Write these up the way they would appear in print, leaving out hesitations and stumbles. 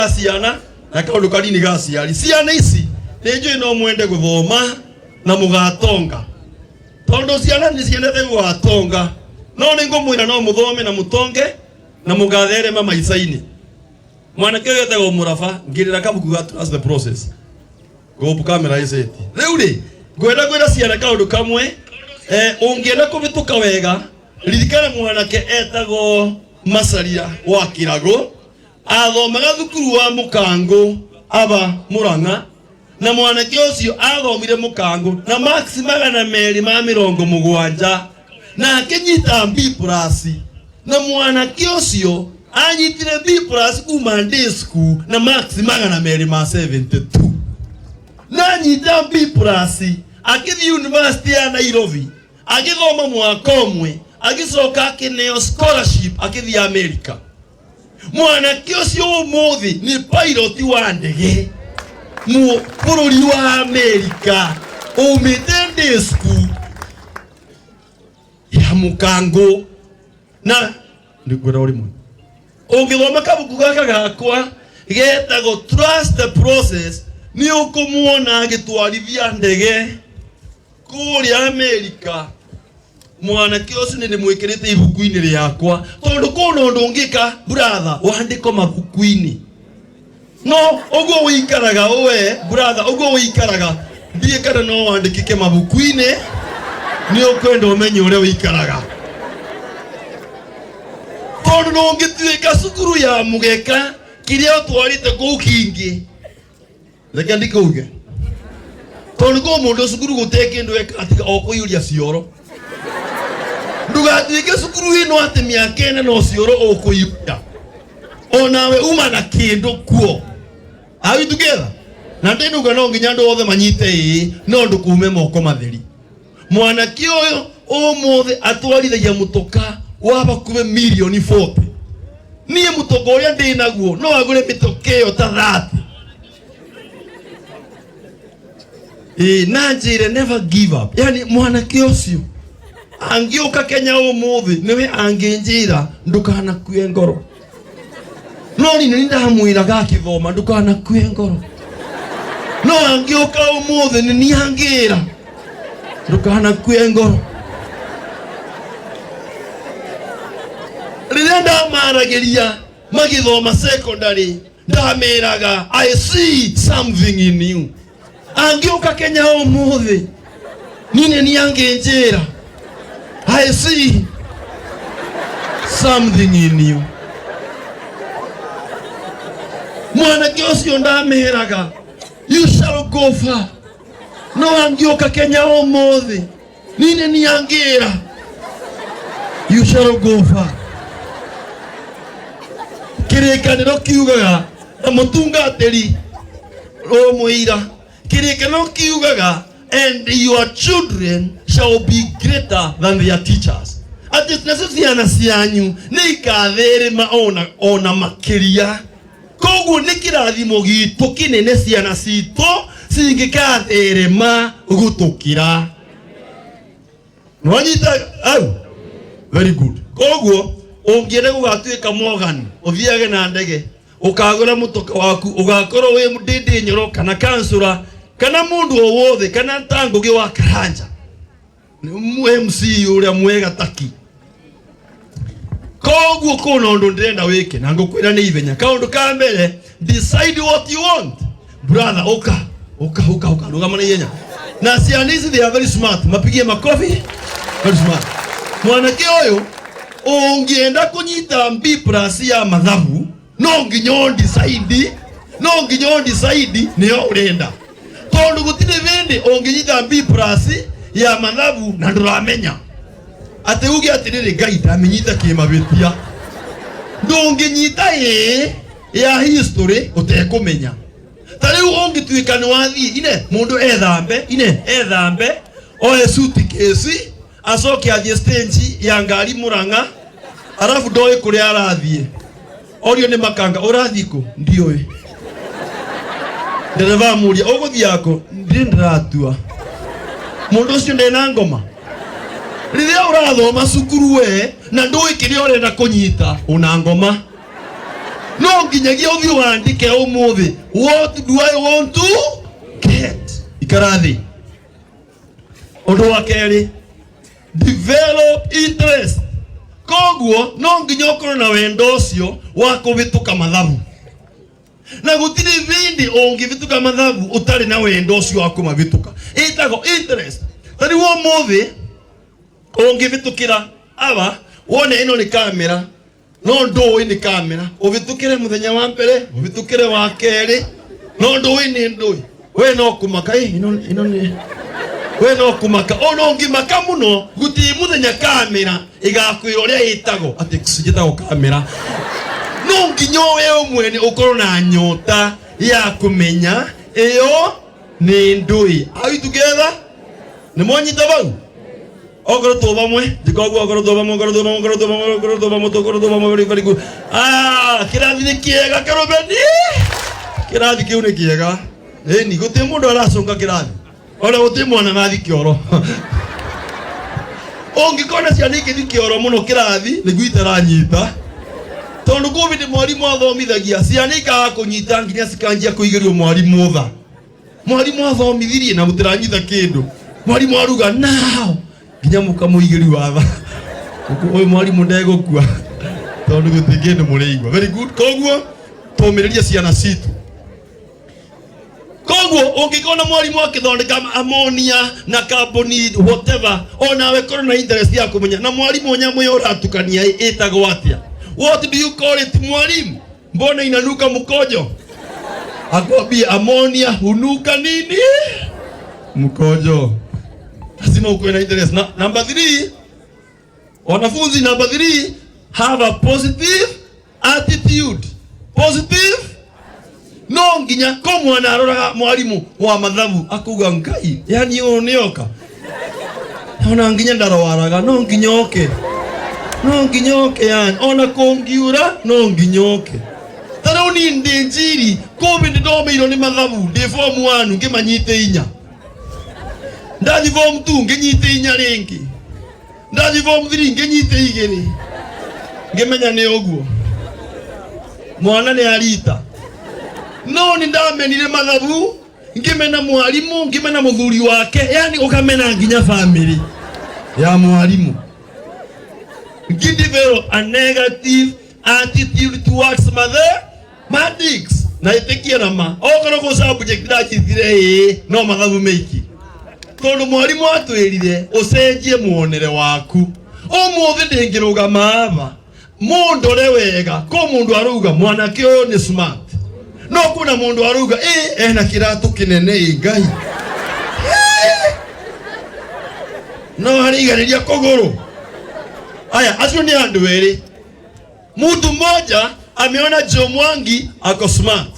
ciana na kaundu kanini ga ciari ciana ici nĩnjũĩ no mwende gũthoma na mũgatonga tondu ciana nĩ ciendete gũgatonga no nĩngũmwĩra no mũthome na mũtonge na mũgatherema maica-inĩ. Mwanake ũyũ etagwo Mũraba ngĩrĩra kabuku ga Trust the Process gopu kamera iceti rĩu rĩ ngwenda kwĩra ciana kaundu kamwe ũngĩenda kũbĩtũka wega ririkana mwanake etagwo Macharia wa Kĩrago athomaga thukuru wa Mũkango aba Mũrang'a na mwanake ũcio athomire Mũkango na max 270 na akĩnyita B+ na mwanake ũcio anyitire B+ kuma day school na max 272 na nyita B+ akĩthiĩ university ya Nairobi agĩthoma mwaka ũmwe agĩcoka akĩneo scholarship akĩthiĩ America. Mwanake ũcio ũmũthĩ nĩ pilot wa ndege bũrũri wa America umĩte day school ya Mũkango na ndĩkwĩra ũrimũ ũngĩthoma kabuku gaka gakwa getagwo Trust the Process nĩ ũkũmuona agĩtwarithia ndege kũrĩa America. Mwanake ũcio nĩ ndĩmwĩkĩrĩte ibuku-inĩ rĩakwa tondũ kũna ũndũ ũngĩka brother wandĩko mabuku-inĩ no ũguo wĩikaraga we brother ũguo wĩikaraga ndiĩ kana no wandĩkĩke mabuku-inĩ nĩ ũkwenda ũmenye ũrĩa wĩikaraga tondũ no ũngĩtuĩka cukuru ya mũgeka kĩrĩa ũtwarĩte kũu kĩingĩ reke ndikauge tondũ kũ mũndũ cukuru gũtee kĩndũ eka atiga o kũiyũria cioro ndugatuĩke cukuru ĩno atĩ mĩaka ĩna no cioro ũkũiyũria onawe uma na kĩndũ kuo. Are we together? Na ndĩnuga no nginya andũ othe manyite no ndũkume moko matheri. Mwanake ũyũ ũmũthĩ atwarithagia mũtoka wa bakume milioni 40. Niĩ mũtoka ũrĩa ndĩ naguo no agũre mĩtoka ĩyo ta 30. Na njĩre never give up. Yani mwanake ũcio angĩũka Kenya ũmũthĩ nĩwe angĩnjĩra ndũkanakue ngoro. No nĩ ndamwĩraga akĩthoma ndũkanakue ngoro. No angĩũka ũmũthĩ nĩ niĩ angĩra ndũkanakue ngoro. Rĩrĩa ndamaragĩria magĩthoma secondary ndameraga I see something in you. Angĩũka Kenya ũmũthĩ niĩ angĩnjĩra I see something in you. Mwanake ũcio ndameraga you shall go far. No angĩũka Kenya ũmũthĩ niĩ angĩra you shall go far. Kĩrĩkanĩro kiugaga na mũtungatĩri mũira kĩrĩkanĩro kiugaga and your children shall be greater than their teachers. Ati ciana cianyu nĩ ikatherema ona makĩria. Koguo nĩ kĩrathimo gitũ kĩnene ciana citũ cingĩkatherema gũtũkĩra. Nwanyita au very good. Koguo ũngĩenda gũgatuĩka Morgan ũthiage na ndege ũkagũra mũtoka waku ũgakorwo wĩ mũndĩndĩ nyoro kana kansũra kana mundu o wothe kana Ntangũgĩ wa Karanja MC ũrĩa mwega taki. Koguo kuna ũndũ ndĩrenda wĩke na ngũkwĩra nĩ ithenya. Kaũndũ ka mbere decide what you want brother. Oka rũgama na ihenya. Na ciana ici they are very smart. Mapigie makofi. Very smart. Mwanake ũyũ ũngĩenda kũnyita B+ ya mathabu no nginya decide nĩyo ũrenda tondũ gũtirĩ bĩndĩ ũngĩnyita B+ ya mathabu na ndũramenya atĩ uge atĩrĩrĩ Ngai ndamenyita kĩmabĩtia. Ndũngĩnyita ya history ũtekũmenya. Ta rĩu ũngĩtuĩka nĩ wathiĩ mũndũ ethambe oe suitcase acoke athiĩ stage ya ngari Mũrang'a arabu ndoĩ kũrĩa arathiĩ orio nĩ makanga ũrathiĩ kũ ndiũĩ. Ndereba mũria ũgũthiĩ ako ndĩratua. Mũndũ ũcio ndena ngoma. Rĩrĩa ũrathoma cukuru we na ndũĩ kĩrĩa ũrenda kũnyita una ngoma. no nginyagia uthi wandike umuthi, what do I want to get? Ikarathi. Undu wa keri, develop interest. Koguo no nginya ukorwo na wendo ucio wa kuvituka mathabu. Na gutiri vindi ungivituka mathabu utari na wendo ucio wa kumavituka. Itago interest. Tari wo muthi ungivitukira aba wone ino ni kamera, no ndoi ni kamera, uvitukire muthenya wa mbere, uvitukire wa keri, no ndoi ni ndoi. We no kumaka ino ni we no kumaka ono ngimaka muno guti muthenya kamera igakwira uria itago ati kusijitago kamera. No nginyo we umwene ukorwo na nyota ya kumenya iyo ni ndui. Are we together? Ni monyita bau? Ogoro to bamwe dikogu ogoro to bamwe ogoro to bamwe ogoro to bamwe ogoro to bamwe ogoro to bamwe very good. Kirathi ni kiega karobeni. Kirathi kiu ni kiega. Ni guti mundu aracunga kirathi. Ora guti mwana nathi kioro. Ongikona cia niki thi kioro muno kirathi ni guitaranyita. Tondu covid mwarimu athomithagia ciana ikaga kunyita nginya cikanjia kuigerio mwarimu utha. Mwarimu athomithirie na gutiranyitha kindu. Mwarimu aruga now nginya mukamuigeri watha. Oy mwarimu ndegukua. Tondu gutigende mureigwa. Very good. Koguo tumiririe ciana citu. Koguo ungikona mwarimu akithondeka ammonia na carboni whatever, ona we korwo na interest ya kumenya na mwarimu nyamu yo ratukania itago atia. What do you call it mwalimu? Mbona inanuka mkojo? Akwambia ammonia hunuka nini? Mkojo. Lazima ukuwe na interest. Number 3. Wanafunzi number 3, have a positive attitude. Positive? No nginya ko mwana aroraga mwalimu wa mathabu akuga ngai. Yani onioka. Ona nginya ndarowaraga no nginyoke. No nginyoke yani ona kongiura no nginyoke. Tara uni ndinjiri covid ndomeiro ni mathabu ndi form 1 ngimanyite inya. Ndathi form 2 nginyite inya ringi. Ndathi form 3 nginyite igiri. Ngimenya ni oguo. Mwana ni arita. No ni ndamenire mathabu ngimena mwalimu ngimena muthuri wake, yani ukamena nginya family ya mwalimu. Develop a negative attitude towards mathematics. Na itekia nama ogoro ko subject ndachithire no mathabu meiki. Tondu mwalimu atwirire ucenjie muonere waku. Umuthi ndingiruga mama mundore wega ko mundu aruga mwana kio ni smart. No kuna mundu aruga ena kiratu kinene ngai. No harigariria kogoro. Aya, acio ni andu eri. Mtu mmoja ameona Joe Mwangi ako smart.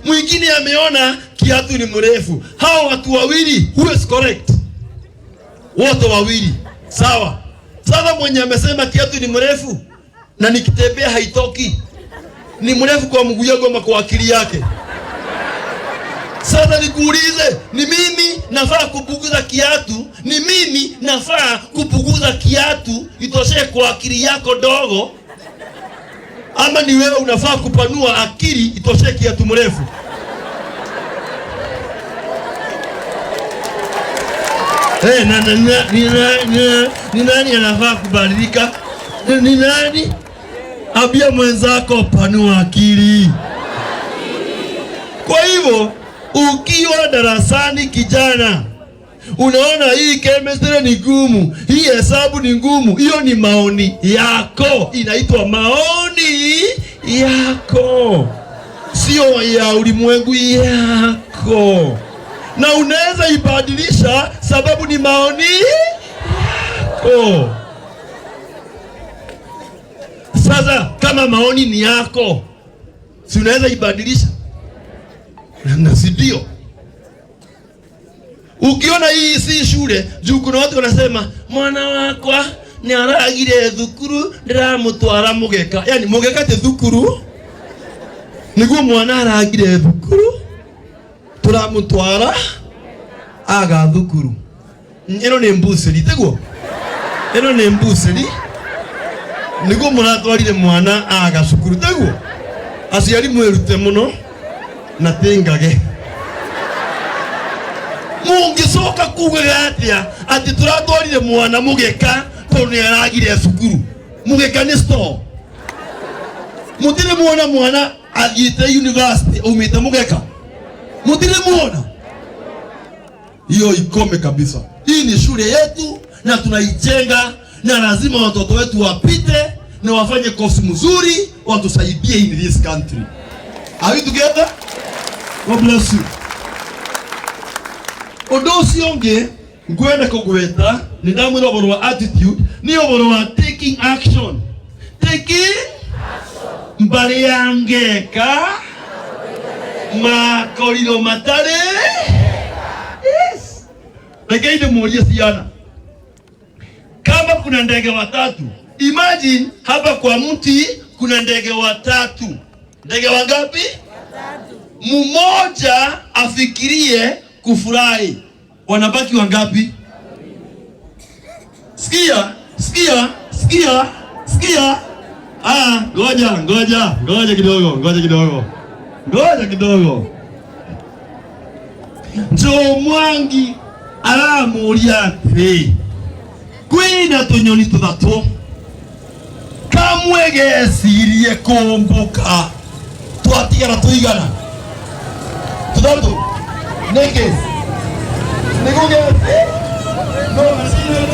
Mwingine ameona kiatu ni mrefu. Hao watu wawili, who is correct? Wote wawili. Sawa. Sasa mwenye amesema kiatu ni mrefu na nikitembea haitoki. Ni mrefu kwa mguu yangu ama kwa akili yake? Sasa nikuulize, ni mimi nafaa kupunguza kiatu? Ni mimi nafaa kupunguza kiatu itoshe kwa akili yako dogo? Ama ni wewe unafaa kupanua akili itoshe kiatu mrefu? Ni nani anafaa kubadilika? Ni nani? Abia mwenzako panua akili. Kwa hivyo ukiwa darasani kijana, unaona hii chemistry ni ngumu, hii hesabu ni ngumu, hiyo ni maoni yako. Inaitwa maoni yako, sio ya ulimwengu yako. Na unaweza ibadilisha sababu ni maoni yako. Sasa kama maoni ni yako, si unaweza ibadilisha? Na sidio. Ukiona hii si shule, juu kuna watu wanasema mwana wakwa ni aragire thukuru ndiramutwara mugeka. Yani mugeka te thukuru. Niguo mwana aragire thukuru turamutwara aga thukuru. Ino ni mbusiri teguo. Ino ni mbusiri. Niguo muratwarire mwana aga cukuru teguo. aciari mwirute muno na tingage mungicoka kugaga atia ati turatwarire mwana mugeka tondu aragire cukuru mugeka ni store mutire muona mwana agite university umite mugeka mutire muona hiyo ikome kabisa. Hii ni shule yetu na tunaijenga na lazima watoto wetu wapite na wafanye kosi mzuri watusaidie in this country. Are we together? God bless you. Odosi onge ngwenda kugweta ni damu ro boro attitude ni boro wa taking action. Taking action. Mbali yangeka makoriro matare. Yes. Lakini muulize siana. Kama kuna ndege watatu, imagine hapa kwa mti kuna ndege watatu. Ndege wangapi? Watatu. Mmoja afikirie kufurahi. Wanabaki wangapi? Sikia. Ngoja kidogo. Njoo Mwangi aramuria ati kwina tunyoni tuthatu kamwe gecirie kumbuka twatigara tuigana tuthatu neke nigugete no asina